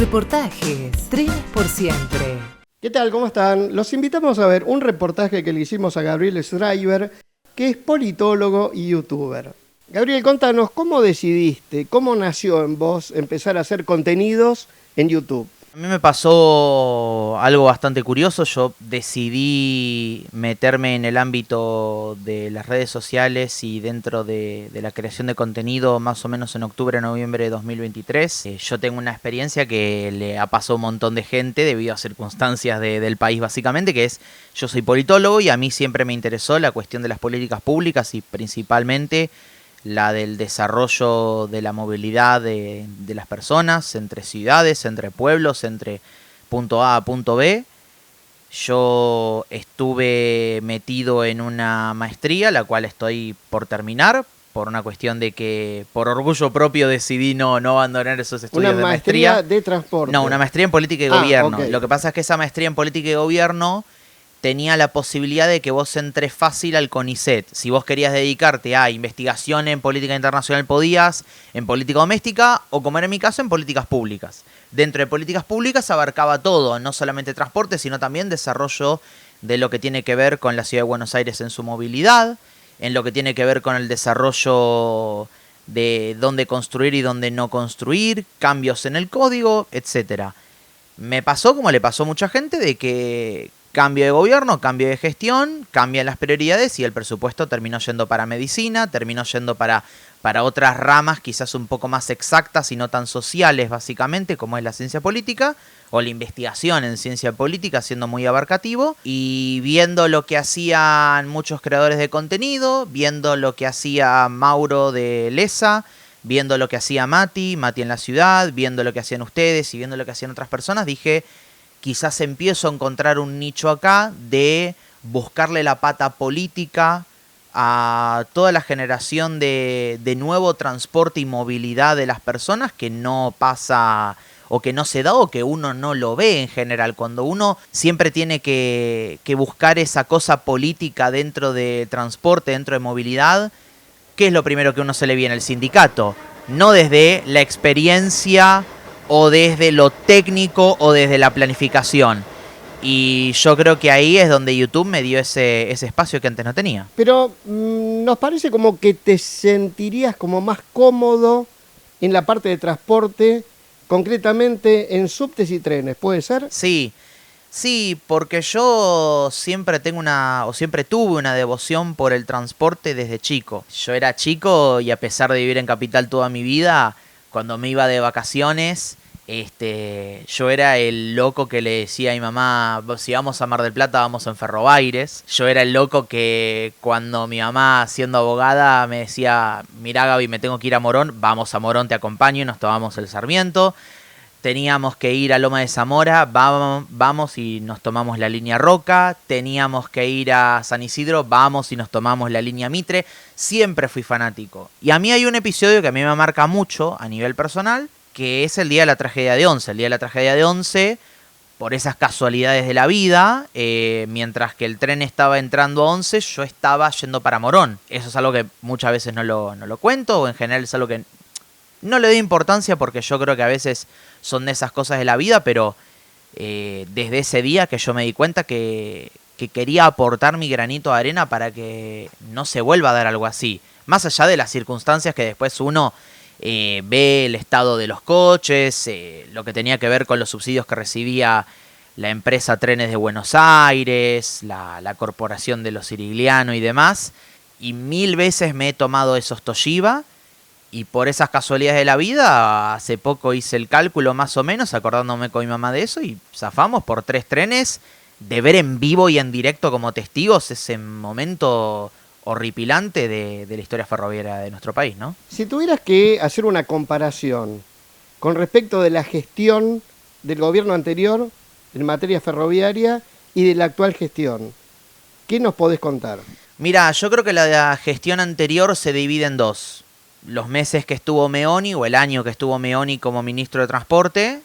Reportajes, Trenes por Siempre. ¿Qué tal? ¿Cómo están? Los invitamos a ver un reportaje que le hicimos a Gabriel Schreiber, que es politólogo y youtuber. Gabriel, contanos, ¿cómo decidiste, cómo nació en vos empezar a hacer contenidos en YouTube? A mí me pasó algo bastante curioso. Yo decidí meterme en el ámbito de las redes sociales y dentro de la creación de contenido más o menos en octubre, noviembre de 2023. Yo tengo una experiencia que le ha pasado a un montón de gente debido a circunstancias del país básicamente, que es, yo soy politólogo y a mí siempre me interesó la cuestión de las políticas públicas y principalmente la del desarrollo de la movilidad de las personas entre ciudades, entre pueblos, entre punto A a punto B. Yo estuve metido en una maestría, la cual estoy por terminar, por una cuestión de que por orgullo propio decidí no abandonar esos estudios de maestría. ¿Una maestría de transporte? No, una maestría en política y gobierno. Okay. Lo que pasa es que esa maestría en política y gobierno tenía la posibilidad de que vos entres fácil al CONICET. Si vos querías dedicarte a investigación en política internacional podías, en política doméstica o, como era en mi caso, en políticas públicas. Dentro de políticas públicas abarcaba todo, no solamente transporte, sino también desarrollo de lo que tiene que ver con la Ciudad de Buenos Aires en su movilidad, en lo que tiene que ver con el desarrollo de dónde construir y dónde no construir, cambios en el código, etc. Me pasó, como le pasó a mucha gente, de que cambio de gobierno, cambio de gestión, cambian las prioridades y el presupuesto terminó yendo para medicina, terminó yendo para otras ramas quizás un poco más exactas y no tan sociales básicamente, como es la ciencia política o la investigación en ciencia política, siendo muy abarcativo, y viendo lo que hacían muchos creadores de contenido, viendo lo que hacía Mauro de Lesa, viendo lo que hacía Mati en la ciudad, viendo lo que hacían ustedes y viendo lo que hacían otras personas, dije, quizás empiezo a encontrar un nicho acá de buscarle la pata política a toda la generación de nuevo transporte y movilidad de las personas que no pasa o que no se da o que uno no lo ve en general. Cuando uno siempre tiene que buscar esa cosa política dentro de transporte, dentro de movilidad, ¿qué es lo primero que uno se le viene? El sindicato. No desde la experiencia o desde lo técnico o desde la planificación. Y yo creo que ahí es donde YouTube me dio ese espacio que antes no tenía. Pero nos parece como que te sentirías como más cómodo en la parte de transporte, concretamente en subtes y trenes, ¿puede ser? Sí, porque yo siempre siempre tuve una devoción por el transporte desde chico. Yo era chico y a pesar de vivir en Capital toda mi vida, cuando me iba de vacaciones, yo era el loco que le decía a mi mamá, si vamos a Mar del Plata, vamos en Ferrobaires. Yo era el loco que cuando mi mamá, siendo abogada, me decía, mirá Gaby, me tengo que ir a Morón, vamos a Morón, te acompaño, y nos tomamos el Sarmiento. Teníamos que ir a Loma de Zamora, vamos y nos tomamos la línea Roca. Teníamos que ir a San Isidro, vamos y nos tomamos la línea Mitre. Siempre fui fanático. Y a mí hay un episodio que a mí me marca mucho a nivel personal, que es el día de la tragedia de Once. El día de la tragedia de Once, por esas casualidades de la vida, mientras que el tren estaba entrando a Once, yo estaba yendo para Morón. Eso es algo que muchas veces no lo cuento, o en general es algo que no le doy importancia porque yo creo que a veces son de esas cosas de la vida, pero desde ese día que yo me di cuenta que quería aportar mi granito de arena para que no se vuelva a dar algo así. Más allá de las circunstancias que después uno ve el estado de los coches, lo que tenía que ver con los subsidios que recibía la empresa Trenes de Buenos Aires, la corporación de los Sirigliano y demás, y 1000 veces me he tomado esos Toshiba. Y por esas casualidades de la vida, hace poco hice el cálculo más o menos, acordándome con mi mamá de eso, y zafamos por 3 trenes, de ver en vivo y en directo como testigos ese momento horripilante de la historia ferroviaria de nuestro país, ¿no? Si tuvieras que hacer una comparación con respecto de la gestión del gobierno anterior en materia ferroviaria y de la actual gestión, ¿qué nos podés contar? Mira, yo creo que la gestión anterior se divide en dos. Los meses que estuvo Meoni o el año que estuvo Meoni como ministro de Transporte,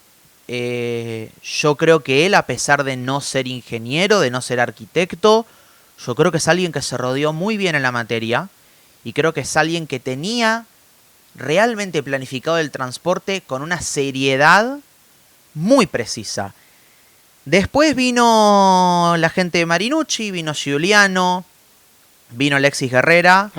yo creo que él, a pesar de no ser ingeniero, de no ser arquitecto, yo creo que es alguien que se rodeó muy bien en la materia y creo que es alguien que tenía realmente planificado el transporte con una seriedad muy precisa. Después vino la gente de Marinucci, vino Giuliano, vino Alexis Guerrera.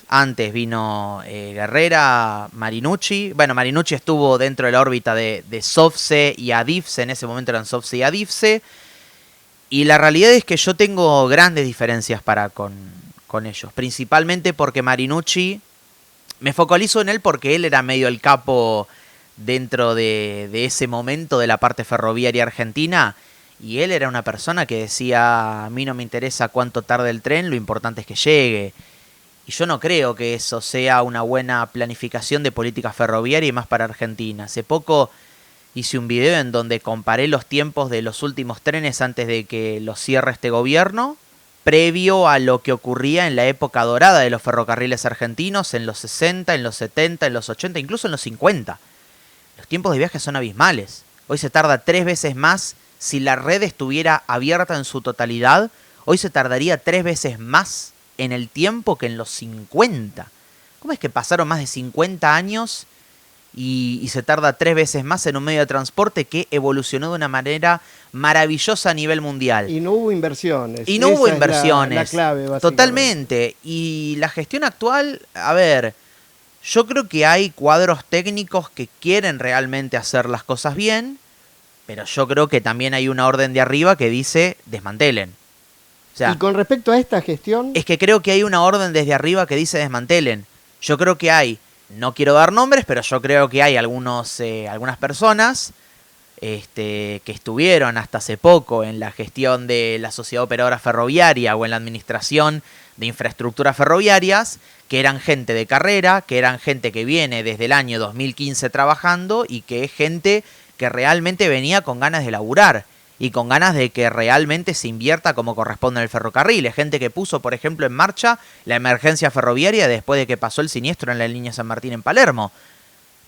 Antes vino Guerrera, Marinucci. Bueno, Marinucci estuvo dentro de la órbita de SOFSE y ADIFSE. En ese momento eran SOFSE y ADIFSE. Y la realidad es que yo tengo grandes diferencias con ellos. Principalmente porque Marinucci, me focalizo en él porque él era medio el capo dentro de ese momento de la parte ferroviaria argentina. Y él era una persona que decía, a mí no me interesa cuánto tarde el tren, lo importante es que llegue. Y yo no creo que eso sea una buena planificación de política ferroviaria y más para Argentina. Hace poco hice un video en donde comparé los tiempos de los últimos trenes antes de que los cierre este gobierno, previo a lo que ocurría en la época dorada de los ferrocarriles argentinos, en los 60, en los 70, en los 80, incluso en los 50. Los tiempos de viaje son abismales. Hoy se tarda 3 veces más. Si la red estuviera abierta en su totalidad, hoy se tardaría 3 veces más en el tiempo que en los 50. ¿Cómo es que pasaron más de 50 años y se tarda 3 veces más en un medio de transporte que evolucionó de una manera maravillosa a nivel mundial? Y no hubo inversiones. Y no hubo inversiones. La clave, básicamente. Totalmente. Y la gestión actual, a ver, yo creo que hay cuadros técnicos que quieren realmente hacer las cosas bien, pero yo creo que también hay una orden de arriba que dice desmantelen. O sea, y con respecto a esta gestión... Es que creo que hay una orden desde arriba que dice desmantelen. Yo creo que hay, no quiero dar nombres, pero yo creo que hay algunas personas que estuvieron hasta hace poco en la gestión de la Sociedad Operadora Ferroviaria o en la administración de infraestructuras ferroviarias, que eran gente de carrera, que eran gente que viene desde el año 2015 trabajando y que es gente que realmente venía con ganas de laburar y con ganas de que realmente se invierta como corresponde en el ferrocarril. Es gente que puso, por ejemplo, en marcha la emergencia ferroviaria después de que pasó el siniestro en la línea San Martín en Palermo.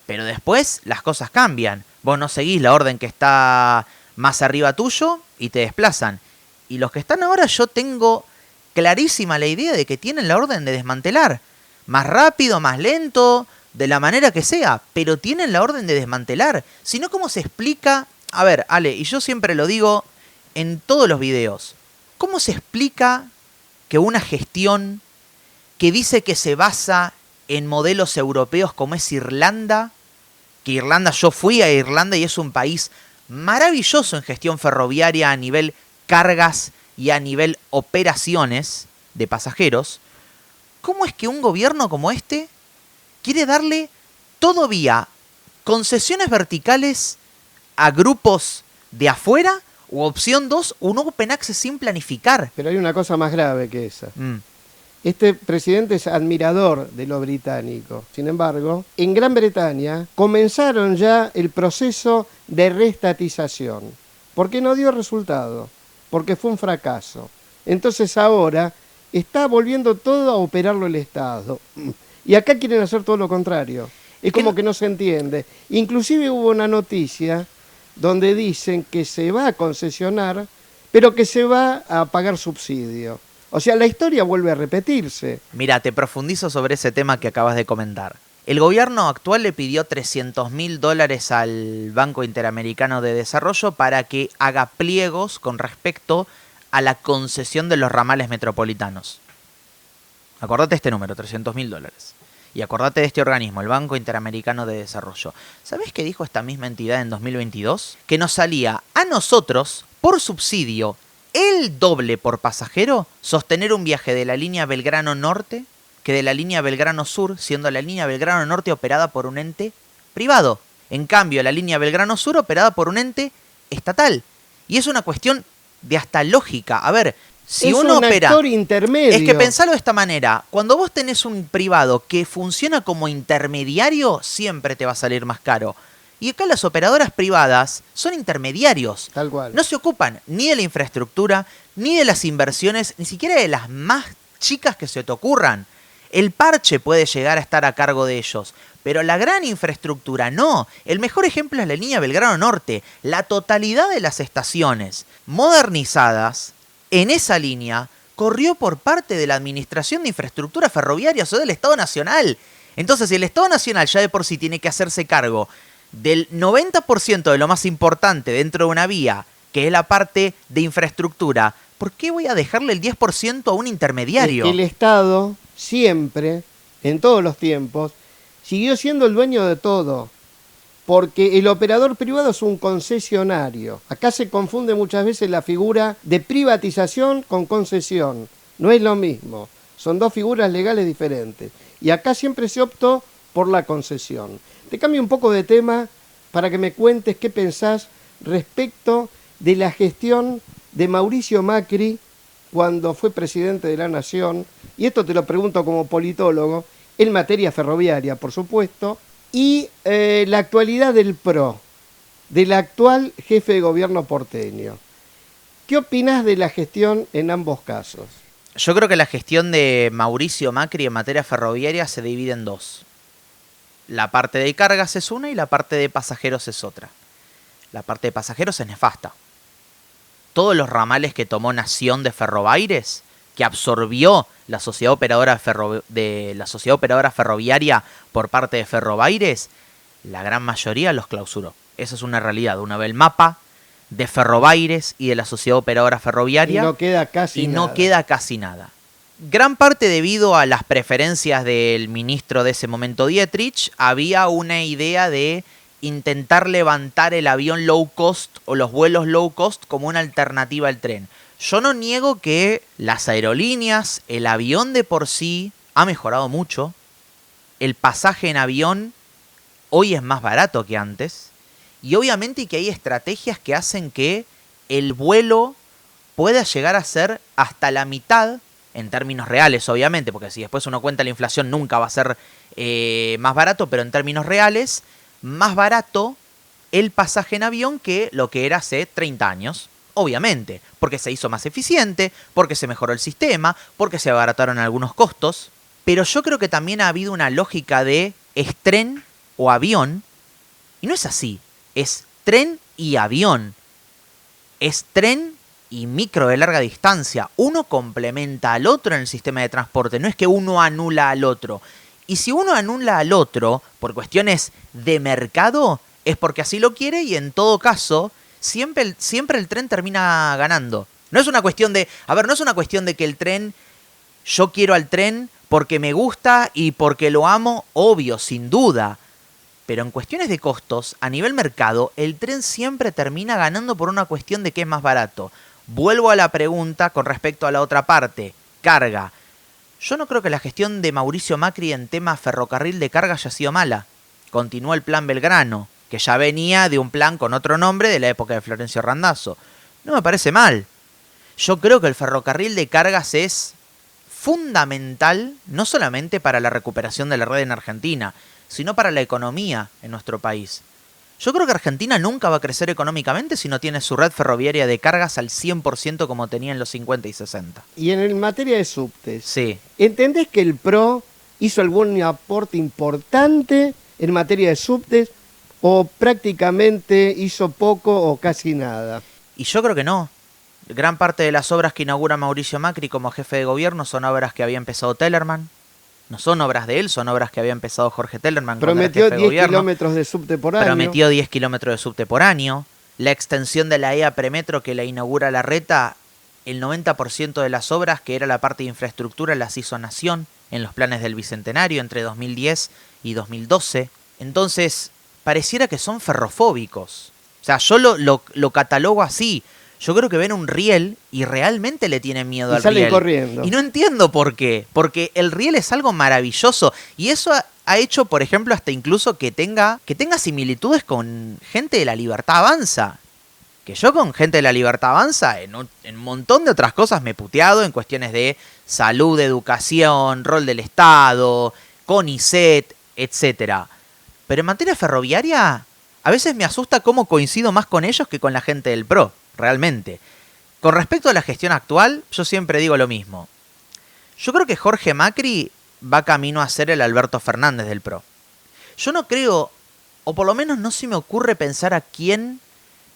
Pero después las cosas cambian. Vos no seguís la orden que está más arriba tuyo y te desplazan. Y los que están ahora, yo tengo clarísima la idea de que tienen la orden de desmantelar. Más rápido, más lento, de la manera que sea, pero tienen la orden de desmantelar. Si no, ¿cómo se explica? A ver, Ale, y yo siempre lo digo en todos los videos, ¿cómo se explica que una gestión que dice que se basa en modelos europeos como es Irlanda, que Irlanda, yo fui a Irlanda y es un país maravilloso en gestión ferroviaria a nivel cargas y a nivel operaciones de pasajeros, ¿cómo es que un gobierno como este quiere darle todavía concesiones verticales a grupos de afuera? O opción 2, un open access sin planificar. Pero hay una cosa más grave que esa. Este presidente es admirador de lo británico. Sin embargo, en Gran Bretaña comenzaron ya el proceso de reestatización, porque no dio resultado, porque fue un fracaso. Entonces ahora está volviendo todo a operarlo el Estado. Y acá quieren hacer todo lo contrario. Es como que no se entiende. Inclusive hubo una noticia donde dicen que se va a concesionar, pero que se va a pagar subsidio. O sea, la historia vuelve a repetirse. Mira, te profundizo sobre ese tema que acabas de comentar. El gobierno actual le pidió $300.000 al Banco Interamericano de Desarrollo para que haga pliegos con respecto a la concesión de los ramales metropolitanos. Acordate este número, $300.000. Y acordate de este organismo, el Banco Interamericano de Desarrollo. ¿Sabés qué dijo esta misma entidad en 2022? Que nos salía a nosotros, por subsidio, el doble por pasajero, sostener un viaje de la línea Belgrano Norte que de la línea Belgrano Sur, siendo la línea Belgrano Norte operada por un ente privado. En cambio, la línea Belgrano Sur operada por un ente estatal. Y es una cuestión de hasta lógica. A ver, si uno opera... actor intermedio. Es que pensalo de esta manera. Cuando vos tenés un privado que funciona como intermediario, siempre te va a salir más caro. Y acá las operadoras privadas son intermediarios. Tal cual. No se ocupan ni de la infraestructura, ni de las inversiones, ni siquiera de las más chicas que se te ocurran. El parche puede llegar a estar a cargo de ellos, pero la gran infraestructura no. El mejor ejemplo es la línea Belgrano Norte. La totalidad de las estaciones modernizadas en esa línea corrió por parte de la Administración de Infraestructura Ferroviaria o del Estado Nacional. Entonces, si el Estado Nacional ya de por sí tiene que hacerse cargo del 90% de lo más importante dentro de una vía, que es la parte de infraestructura, ¿por qué voy a dejarle el 10% a un intermediario? Es que el Estado siempre, en todos los tiempos, siguió siendo el dueño de todo, porque el operador privado es un concesionario. Acá se confunde muchas veces la figura de privatización con concesión. No es lo mismo, son dos figuras legales diferentes. Y acá siempre se optó por la concesión. Te cambio un poco de tema para que me cuentes qué pensás respecto de la gestión de Mauricio Macri cuando fue presidente de la Nación, y esto te lo pregunto como politólogo, en materia ferroviaria, por supuesto, y la actualidad del PRO, del actual jefe de gobierno porteño. ¿Qué opinás de la gestión en ambos casos? Yo creo que la gestión de Mauricio Macri en materia ferroviaria se divide en dos. La parte de cargas es una y la parte de pasajeros es otra. La parte de pasajeros es nefasta. Todos los ramales que tomó Nación de Ferrobaires, que absorbió la sociedad operadora, la sociedad operadora ferroviaria por parte de Ferrobaires, la gran mayoría los clausuró. Esa es una realidad. Uno ve el mapa de Ferrobaires y de la sociedad operadora ferroviaria y no queda casi nada. No queda casi nada. Gran parte debido a las preferencias del ministro de ese momento, Dietrich, había una idea de intentar levantar el avión low cost o los vuelos low cost como una alternativa al tren. Yo no niego que las aerolíneas, el avión de por sí, ha mejorado mucho. El pasaje en avión hoy es más barato que antes. Y obviamente que hay estrategias que hacen que el vuelo pueda llegar a ser hasta la mitad, en términos reales obviamente, porque si después uno cuenta la inflación nunca va a ser más barato, pero en términos reales, más barato el pasaje en avión que lo que era hace 30 años. Obviamente, porque se hizo más eficiente, porque se mejoró el sistema, porque se abarataron algunos costos. Pero yo creo que también ha habido una lógica de es tren o avión. Y no es así. Es tren y avión. Es tren y micro de larga distancia. Uno complementa al otro en el sistema de transporte. No es que uno anula al otro. Y si uno anula al otro por cuestiones de mercado, es porque así lo quiere y en todo caso siempre el tren termina ganando. No es una cuestión de, no es una cuestión de que el tren, yo quiero al tren porque me gusta y porque lo amo, obvio, sin duda. Pero en cuestiones de costos, a nivel mercado, el tren siempre termina ganando por una cuestión de que es más barato. Vuelvo a la pregunta con respecto a la otra parte, carga. Yo no creo que la gestión de Mauricio Macri en tema ferrocarril de carga haya sido mala. Continuó el plan Belgrano, que ya venía de un plan con otro nombre de la época de Florencio Randazzo. No me parece mal. Yo creo que el ferrocarril de cargas es fundamental, no solamente para la recuperación de la red en Argentina, sino para la economía en nuestro país. Yo creo que Argentina nunca va a crecer económicamente si no tiene su red ferroviaria de cargas al 100% como tenía en los 50 y 60. Y en materia de subtes, Sí. ¿entendés que el PRO hizo algún aporte importante en materia de subtes o prácticamente hizo poco o casi nada? Y yo creo que no. Gran parte de las obras que inaugura Mauricio Macri como jefe de gobierno son obras que había empezado Tellerman. No son obras de él, son obras que había empezado Jorge Tellerman. Prometió 10 kilómetros de subte por año. Prometió 10 kilómetros de subte por año. La extensión de la EA Premetro que la inaugura Larreta, el 90% de las obras, que era la parte de infraestructura, las hizo Nación en los planes del Bicentenario entre 2010 y 2012. Entonces, pareciera que son ferrofóbicos. O sea, yo lo catalogo así. Yo creo que ven un riel y realmente le tienen miedo al riel. Y salen corriendo. Y no entiendo por qué. Porque el riel es algo maravilloso. Y eso ha hecho, por ejemplo, hasta incluso que tenga similitudes con gente de la Libertad Avanza. Que yo con gente de la Libertad Avanza, en un montón de otras cosas me he puteado, en cuestiones de salud, educación, rol del Estado, CONICET, etc. Pero en materia ferroviaria, a veces me asusta cómo coincido más con ellos que con la gente del PRO. Realmente. Con respecto a la gestión actual, yo siempre digo lo mismo. Yo creo que Jorge Macri va camino a ser el Alberto Fernández del PRO. Yo no creo, o por lo menos no se me ocurre pensar a quién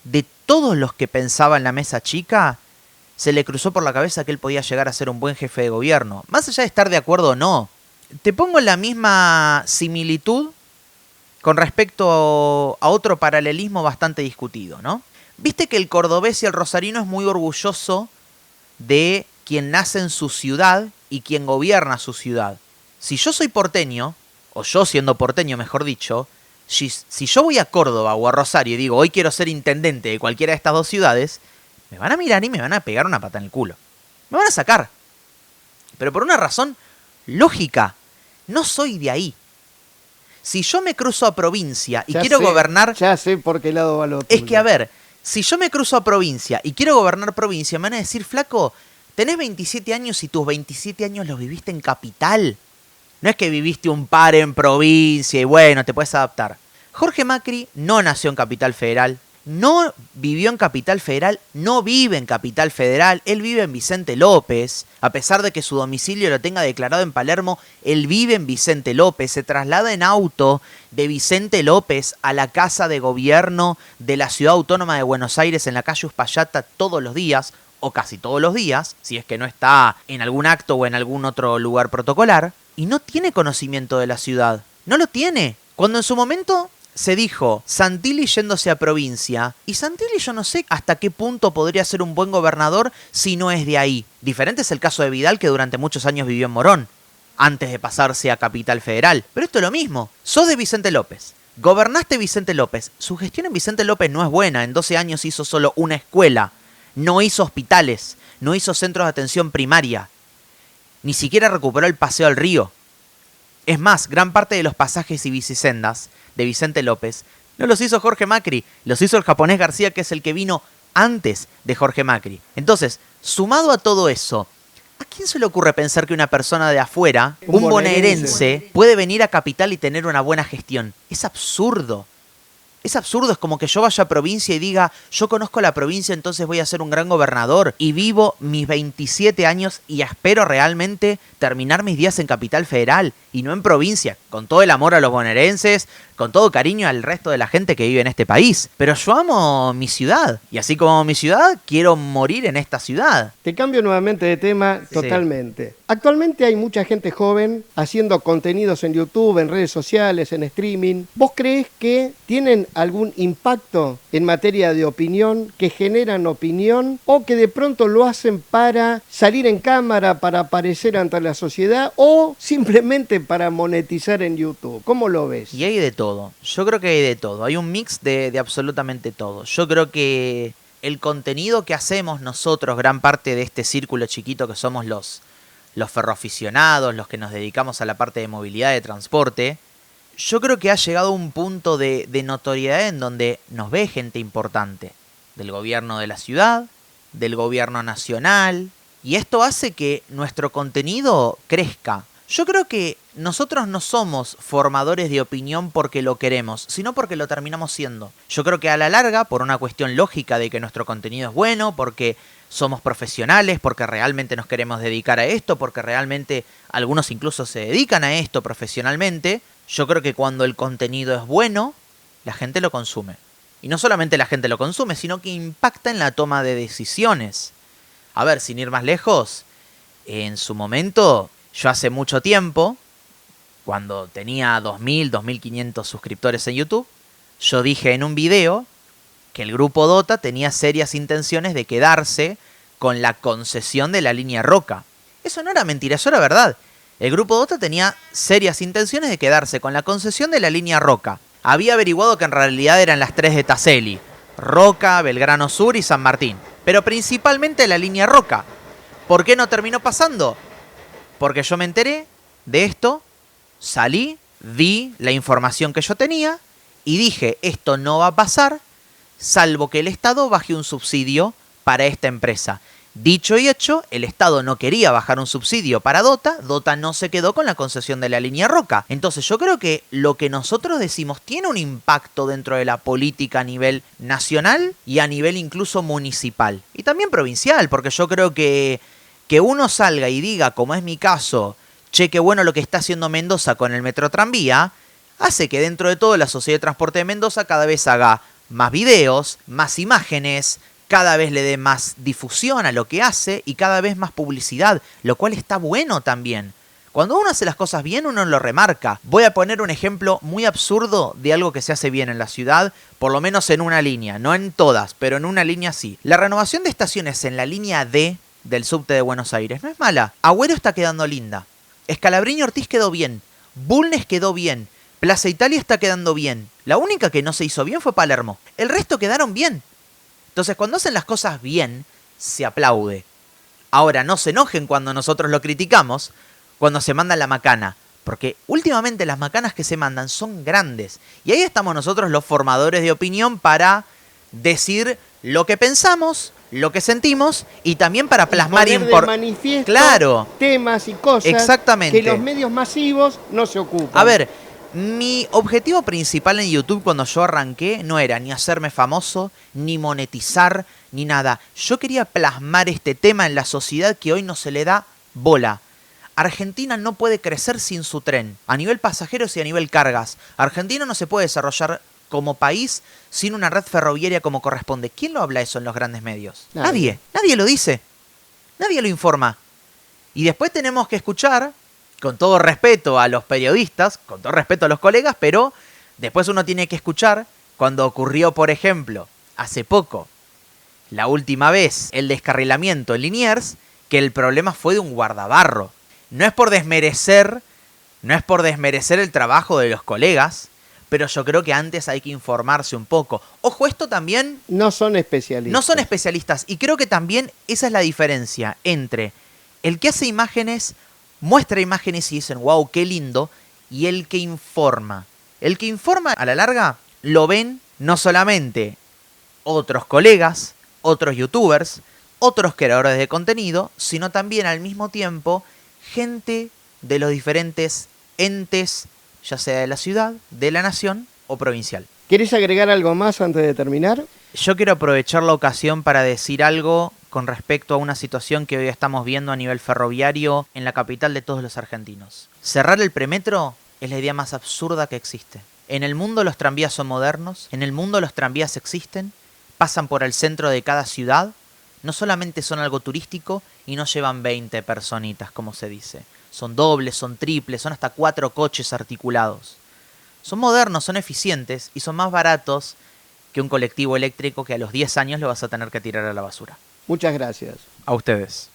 de todos los que pensaba en la mesa chica se le cruzó por la cabeza que él podía llegar a ser un buen jefe de gobierno. Más allá de estar de acuerdo o no. Te pongo la misma similitud con respecto a otro paralelismo bastante discutido, ¿no? Viste que el cordobés y el rosarino es muy orgulloso de quien nace en su ciudad y quien gobierna su ciudad. Si yo soy porteño, o yo siendo porteño mejor dicho, si yo voy a Córdoba o a Rosario y digo hoy quiero ser intendente de cualquiera de estas dos ciudades, me van a mirar y me van a pegar una pata en el culo. Me van a sacar. Pero por una razón lógica. No soy de ahí. Si yo me cruzo a provincia y quiero gobernar... Ya sé por qué lado va lo tuyo. Es que, a ver, si yo me cruzo a provincia y quiero gobernar provincia, me van a decir, flaco, tenés 27 años y tus 27 años los viviste en capital. No es que viviste un par en provincia y bueno, te puedes adaptar. Jorge Macri no nació en Capital Federal, no vivió en Capital Federal, no vive en Capital Federal, él vive en Vicente López. A pesar de que su domicilio lo tenga declarado en Palermo, él vive en Vicente López, se traslada en auto de Vicente López a la casa de gobierno de la Ciudad Autónoma de Buenos Aires en la calle Uspallata todos los días, o casi todos los días, si es que no está en algún acto o en algún otro lugar protocolar, y no tiene conocimiento de la ciudad, no lo tiene. Cuando en su momento se dijo Santilli yéndose a provincia, y Santilli yo no sé hasta qué punto podría ser un buen gobernador si no es de ahí. Diferente es el caso de Vidal, que durante muchos años vivió en Morón, antes de pasarse a Capital Federal. Pero esto es lo mismo, sos de Vicente López, gobernaste Vicente López, su gestión en Vicente López no es buena, en 12 años hizo solo una escuela, no hizo hospitales, no hizo centros de atención primaria, ni siquiera recuperó el paseo al río. Es más, gran parte de los pasajes y bicisendas de Vicente López no los hizo Jorge Macri, los hizo el japonés García, que es el que vino antes de Jorge Macri. Entonces, sumado a todo eso, ¿a quién se le ocurre pensar que una persona de afuera, un bonaerense, puede venir a Capital y tener una buena gestión? Es absurdo. Es absurdo, es como que yo vaya a provincia y diga, yo conozco la provincia, entonces voy a ser un gran gobernador y vivo mis 27 años y espero realmente terminar mis días en Capital Federal y no en provincia, con todo el amor a los bonaerenses, con todo cariño al resto de la gente que vive en este país. Pero yo amo mi ciudad y así como mi ciudad, quiero morir en esta ciudad. Te cambio nuevamente de tema totalmente. Sí. Actualmente hay mucha gente joven haciendo contenidos en YouTube, en redes sociales, en streaming. ¿Vos creés que tienen algún impacto en materia de opinión, que generan opinión o que de pronto lo hacen para salir en cámara, para aparecer ante la sociedad o simplemente para monetizar en YouTube? ¿Cómo lo ves? Y hay de todo. Yo creo que hay de todo. Hay un mix de absolutamente todo. Yo creo que el contenido que hacemos nosotros, gran parte de este círculo chiquito que somos los ferroaficionados, los que nos dedicamos a la parte de movilidad, de transporte, yo creo que ha llegado a un punto de notoriedad en donde nos ve gente importante, del gobierno de la ciudad, del gobierno nacional, y esto hace que nuestro contenido crezca. Yo creo que nosotros no somos formadores de opinión porque lo queremos, sino porque lo terminamos siendo. Yo creo que a la larga, por una cuestión lógica de que nuestro contenido es bueno, porque somos profesionales, porque realmente nos queremos dedicar a esto, porque realmente algunos incluso se dedican a esto profesionalmente, yo creo que cuando el contenido es bueno, la gente lo consume. Y no solamente la gente lo consume, sino que impacta en la toma de decisiones. A ver, sin ir más lejos, en su momento, yo hace mucho tiempo, cuando tenía 2.000, 2.500 suscriptores en YouTube, yo dije en un video que el Grupo Dota tenía serias intenciones de quedarse con la concesión de la línea Roca. Eso no era mentira, eso era verdad. El Grupo Dota tenía serias intenciones de quedarse con la concesión de la línea Roca. Había averiguado que en realidad eran las 3 de Taselli: Roca, Belgrano Sur y San Martín. Pero principalmente la línea Roca. ¿Por qué no terminó pasando? Porque yo me enteré de esto, salí, di la información que yo tenía y dije, esto no va a pasar, salvo que el Estado baje un subsidio para esta empresa. Dicho y hecho, el Estado no quería bajar un subsidio para Dota, Dota no se quedó con la concesión de la línea Roca. Entonces yo creo que lo que nosotros decimos tiene un impacto dentro de la política a nivel nacional y a nivel incluso municipal. Y también provincial, porque yo creo que uno salga y diga, como es mi caso, che, qué bueno lo que está haciendo Mendoza con el Metro Tranvía, hace que dentro de todo la Sociedad de Transporte de Mendoza cada vez haga más videos, más imágenes, cada vez le dé más difusión a lo que hace y cada vez más publicidad, lo cual está bueno también. Cuando uno hace las cosas bien, uno lo remarca. Voy a poner un ejemplo muy absurdo de algo que se hace bien en la ciudad, por lo menos en una línea, no en todas, pero en una línea sí. La renovación de estaciones en la línea D del subte de Buenos Aires no es mala. Agüero está quedando linda. Scalabrini Ortiz quedó bien. Bulnes quedó bien. Plaza Italia está quedando bien. La única que no se hizo bien fue Palermo. El resto quedaron bien. Entonces, cuando hacen las cosas bien, se aplaude. Ahora, no se enojen cuando nosotros lo criticamos, cuando se manda la macana. Porque últimamente las macanas que se mandan son grandes. Y ahí estamos nosotros los formadores de opinión para decir lo que pensamos, lo que sentimos y también para plasmar poner de manifiesto claro, temas y cosas exactamente, que los medios masivos no se ocupan. A ver, mi objetivo principal en YouTube cuando yo arranqué no era ni hacerme famoso, ni monetizar, ni nada. Yo quería plasmar este tema en la sociedad que hoy no se le da bola. Argentina no puede crecer sin su tren, a nivel pasajeros y a nivel cargas. Argentina no se puede desarrollar como país sin una red ferroviaria como corresponde. ¿Quién lo habla eso en los grandes medios? Nadie lo dice, nadie lo informa. Y después tenemos que escuchar, con todo respeto a los periodistas, con todo respeto a los colegas, pero después uno tiene que escuchar cuando ocurrió, por ejemplo, hace poco, la última vez, el descarrilamiento en Liniers, que el problema fue de un guardabarro. No es por desmerecer el trabajo de los colegas, pero yo creo que antes hay que informarse un poco. Ojo, esto también... No son especialistas. No son especialistas. Y creo que también esa es la diferencia entre el que hace imágenes, muestra imágenes y dicen, wow, qué lindo, y el que informa. El que informa, a la larga, lo ven no solamente otros colegas, otros youtubers, otros creadores de contenido, sino también al mismo tiempo gente de los diferentes entes, ya sea de la ciudad, de la nación o provincial. ¿Querés agregar algo más antes de terminar? Yo quiero aprovechar la ocasión para decir algo con respecto a una situación que hoy estamos viendo a nivel ferroviario en la capital de todos los argentinos. Cerrar el premetro es la idea más absurda que existe. En el mundo los tranvías son modernos, en el mundo los tranvías existen, pasan por el centro de cada ciudad, no solamente son algo turístico y no llevan 20 personitas, como se dice. Son dobles, son triples, son hasta 4 coches articulados. Son modernos, son eficientes y son más baratos que un colectivo eléctrico que a los 10 años lo vas a tener que tirar a la basura. Muchas gracias. A ustedes.